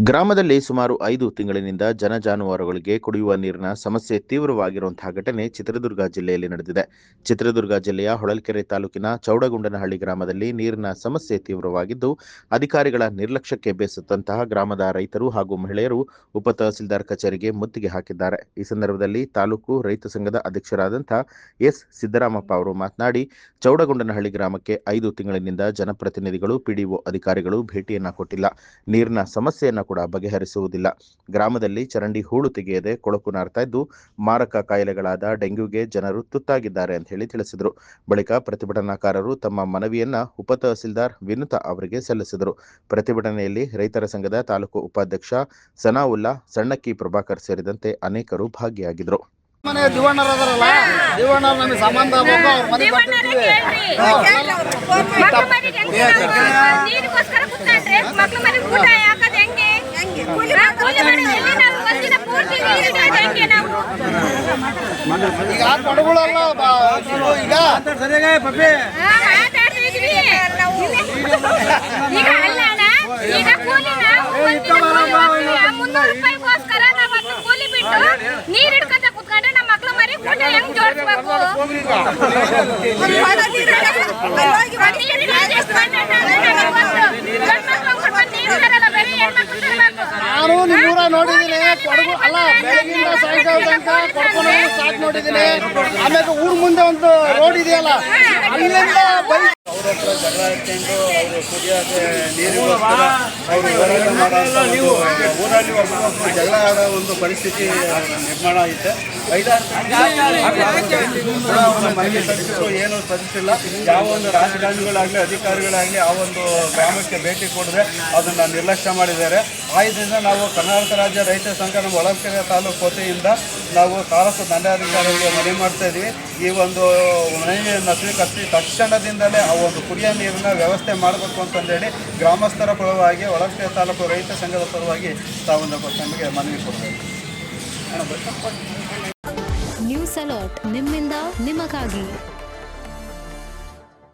ಗ್ರಾಮದಲ್ಲಿ ಸುಮಾರು 5 ತಿಂಗಳಿನಿಂದ ಜಾನುವಾರುಗಳಿಗೆ ಕುಡಿಯುವ ನೀರಿನ ಸಮಸ್ಯೆ ತೀವ್ರವಾಗಿರುವಂತಹ ಘಟನೆ ಚಿತ್ರದುರ್ಗ ಜಿಲ್ಲೆಯಲ್ಲಿ ನಡೆದಿದೆ. ಚಿತ್ರದುರ್ಗ ಜಿಲ್ಲೆಯ ಹೊಳಲ್ಕೆರೆ ತಾಲೂಕಿನ ಚೌಡಗುಂಡನಹಳ್ಳಿ ಗ್ರಾಮದಲ್ಲಿ ನೀರಿನ ಸಮಸ್ಯೆ ತೀವ್ರವಾಗಿದ್ದು, ಅಧಿಕಾರಿಗಳ ನಿರ್ಲಕ್ಷ್ಯಕ್ಕೆ ಬೇಸತ್ತಂತಹ ಗ್ರಾಮದ ರೈತರು ಹಾಗೂ ಮಹಿಳೆಯರು ಉಪ ತಹಸೀಲ್ದಾರ್ ಕಚೇರಿಗೆ ಮುತ್ತಿಗೆ ಹಾಕಿದ್ದಾರೆ. ಈ ಸಂದರ್ಭದಲ್ಲಿ ತಾಲೂಕು ರೈತ ಸಂಘದ ಅಧ್ಯಕ್ಷರಾದಂತಹ ಎಸ್ ಸಿದ್ದರಾಮಪ್ಪ ಅವರು ಮಾತನಾಡಿ, ಚೌಡಗುಂಡನಹಳ್ಳಿ ಗ್ರಾಮಕ್ಕೆ 5 ತಿಂಗಳಿನಿಂದ ಜನಪ್ರತಿನಿಧಿಗಳು, ಪಿಡಿಒ ಅಧಿಕಾರಿಗಳು ಭೇಟಿಯನ್ನ ಕೊಟ್ಟಿಲ್ಲ. ನೀರಿನ ಸಮಸ್ಯೆಯನ್ನು ಕೂಡ ಬಗೆಹರಿಸುವುದಿಲ್ಲ. ಗ್ರಾಮದಲ್ಲಿ ಚರಂಡಿ ಹೂಳು ತೆಗೆಯದೆ ಕೊಳಕು ನಾರ್ತಾ ಇದ್ದು, ಮಾರಕ ಕಾಯಿಲೆಗಳಾದ ಡೆಂಗ್ಯೂಗೆ ಜನರು ತುತ್ತಾಗಿದ್ದಾರೆ ಅಂತ ಹೇಳಿ ತಿಳಿಸಿದರು. ಬಳಿಕ ಪ್ರತಿಭಟನಾಕಾರರು ತಮ್ಮ ಮನವಿಯನ್ನ ಉಪ ತಹಸೀಲ್ದಾರ್ ವಿನುತಾ ಅವರಿಗೆ ಸಲ್ಲಿಸಿದರು. ಪ್ರತಿಭಟನೆಯಲ್ಲಿ ರೈತರ ಸಂಘದ ತಾಲೂಕು ಉಪಾಧ್ಯಕ್ಷ ಸನಾವುಲ್ಲಾ, ಸಣ್ಣಕ್ಕಿ ಪ್ರಭಾಕರ್ ಸೇರಿದಂತೆ ಅನೇಕರು ಭಾಗಿಯಾಗಿದ್ದರು. ಮನೆ ದಿವಣ್ಣರದಾರಲ್ಲ, ದಿವಣ್ಣರು ನಮಗೆ ಸಂಬಂಧ ಬಂದು ಅವ್ರ ಮನೆ ಬರ್ತಿದ್ವಿ. ಈಗ ಕೊಡಗುಳಲ್ಲ ಈಗ ನೀರ್ ಹಿಡ್ಕೊಂತ ಕುತ್ಕೊಂಡ್ರೆ ನಮ್ಮ ಮಕ್ಳು ಮರಿ ಊಟ ಹೆಂಗ್ ಜೋಡಿಸ್ಬೇಕು? ನಾನು ನಿಮ್ಮೂರ ನೋಡಿದ್ದೀನಿ. ಕೊಡಗು ಅಲ್ಲ, ಬೆಳಗಿಂದ ಸಾಯಂಕಾಲ ತನಕ ಕೊಡ್ಕೊಂಡು ಸ್ಟಾರ್ಟ್ ನೋಡಿದ್ದೀನಿ. ಆಮೇಲೆ ಊರ್ ಮುಂದೆ ಒಂದು ರೋಡ್ ಇದೆಯಲ್ಲ, ಅಲ್ಲಿಂದ ಬೈಕ್ ಅವ್ರ ಹತ್ರ ಜಗಳ ಇಟ್ಕೊಂಡು ಅವರು ಕುಡಿಯೋಕೆ ನೀರಿಗೋಸ್ಕರ ಅವರು ಹೋರಾಟ ಮಾಡೋ ಊರಲ್ಲಿ ಒಬ್ಬೊಬ್ಬರು ಜಗಳ ಆಡೋ ಒಂದು ಪರಿಸ್ಥಿತಿ ನಿರ್ಮಾಣ ಆಗಿದೆ. 5-6 ಕೂಡ ಅವರ ಮನೆಗೆ ತಲುಪಿದ್ರು, ಏನೂ ಸ್ಪಂದಿಸಿಲ್ಲ. ಯಾವ ಒಂದು ರಾಜಕಾರಣಿಗಳಾಗಲಿ ಅಧಿಕಾರಿಗಳಾಗಲಿ ಆ ಒಂದು ಗ್ರಾಮಕ್ಕೆ ಭೇಟಿ ಕೊಡದೆ ಅದನ್ನು ನಿರ್ಲಕ್ಷ್ಯ ಮಾಡಿದ್ದಾರೆ. ಆ ಇದರಿಂದ ನಾವು ಕರ್ನಾಟಕ ರಾಜ್ಯ ರೈತ ಸಂಘ ನಮ್ಮ ಹೊಳಲ್ಕೆರೆ ತಾಲೂಕು ವತಿಯಿಂದ ನಾವು ತಾಲೂಕು ದಂಡಾಧಿಕಾರಿಗಳಿಗೆ ಮನವಿ ಮಾಡ್ತಾ ಇದ್ವಿ. ಈ ಒಂದು ಮನವಿಯನ್ನು ಸ್ವೀಕರಿಸಿ ತಕ್ಷಣದಿಂದಲೇ ಆ ಒಂದು ಕುಡಿಯೋ ನೀರಿನ ವ್ಯವಸ್ಥೆ ಮಾಡಬೇಕು ಅಂತಂದೇಳಿ ಗ್ರಾಮಸ್ಥರ ಪರವಾಗಿ ಹೊಳಲ್ಕೆರೆ ತಾಲೂಕು ರೈತ ಸಂಘದ ಪರವಾಗಿ ತಾವೊಂದು ನಮಗೆ ಮನವಿ ಕೊಡ್ತೇವೆ. ನ್ಯೂಸ್ ಅಲರ್ಟ್ ನಿಮ್ಮಿಂದ ನಿಮಗಾಗಿ.